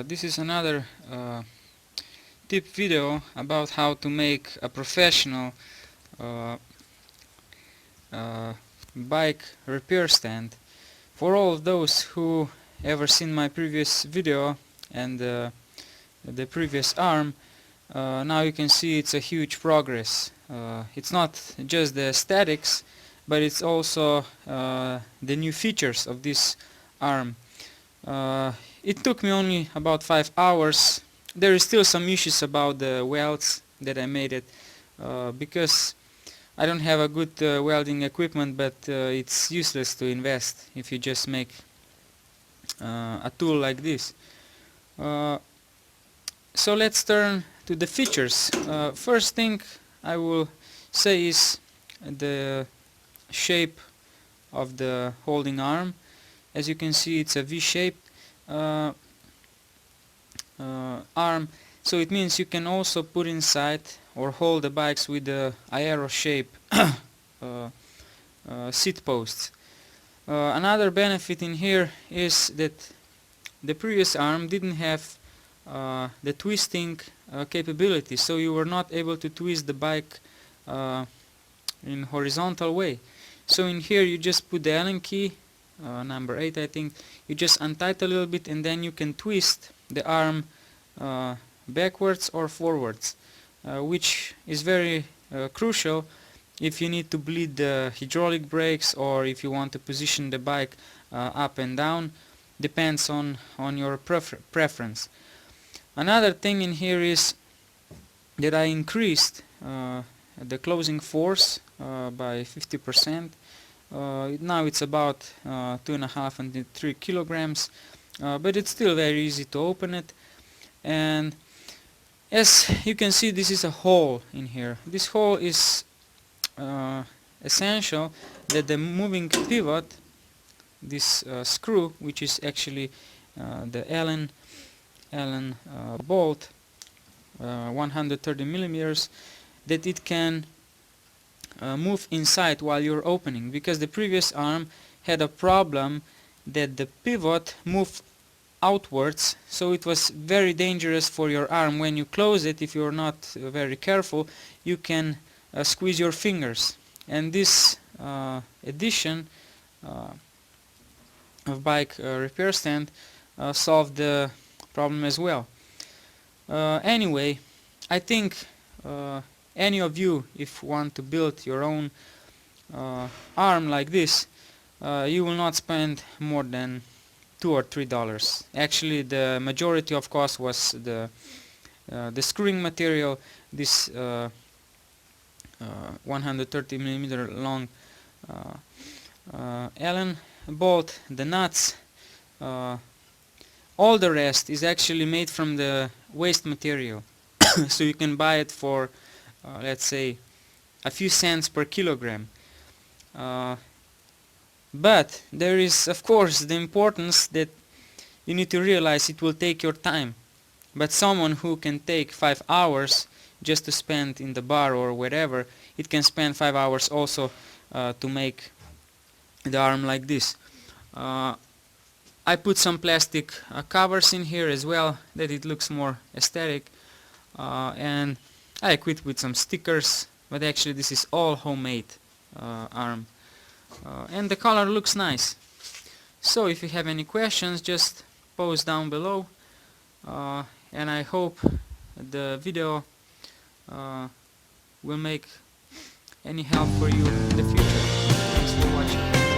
This is another tip video about how to make a professional uh, uh, bike repair stand. For all of those who ever seen my previous video and the previous arm, now you can see it's a huge progress. It's not just the aesthetics, but it's also the new features of this arm. It took me only about 5 hours. There is still some issues about the welds that I made it because I don't have a good welding equipment, but it's useless to invest if you just make a tool like this. So let's turn to the features. First thing I will say is the shape of the holding arm. As you can see, it's a V-shaped arm, so it means you can also put inside or hold the bikes with the aero shape seat posts. Another benefit in here is that the previous arm didn't have the twisting capability, so you were not able to twist the bike in horizontal way. So in here you just put the Allen key, number 8 I think, you just untighten a little bit and then you can twist the arm backwards or forwards, which is very crucial if you need to bleed the hydraulic brakes or if you want to position the bike up and down. Depends on your preference. Another thing in here is that I increased the closing force by 50%. Now it's about 2.5 and 3 kilograms, but it's still very easy to open it. And as you can see, this is a hole in here. This hole is essential that the moving pivot, this screw, which is actually the Allen bolt, 130 millimeters, that it can move inside while you're opening, because the previous arm had a problem that the pivot moved outwards, so it was very dangerous for your arm. When you close it, if you're not very careful, you can squeeze your fingers. And this edition of bike repair stand solved the problem as well. Anyway, I think any of you, if you want to build your own arm like this, you will not spend more than $2 or $3. Actually, the majority of cost was the screwing material, this 130 millimeter long Allen bolt, the nuts. All the rest is actually made from the waste material. So you can buy it for let's say a few cents per kilogram. But there is, of course, the importance that you need to realize it will take your time. But someone who can take 5 hours just to spend in the bar or wherever, it can spend 5 hours also to make the arm like this. I put some plastic covers in here as well, that it looks more aesthetic, and I equipped with some stickers, but actually this is all homemade arm, and the color looks nice. So if you have any questions, just post down below, and I hope the video will make any help for you in the future. Thanks for watching.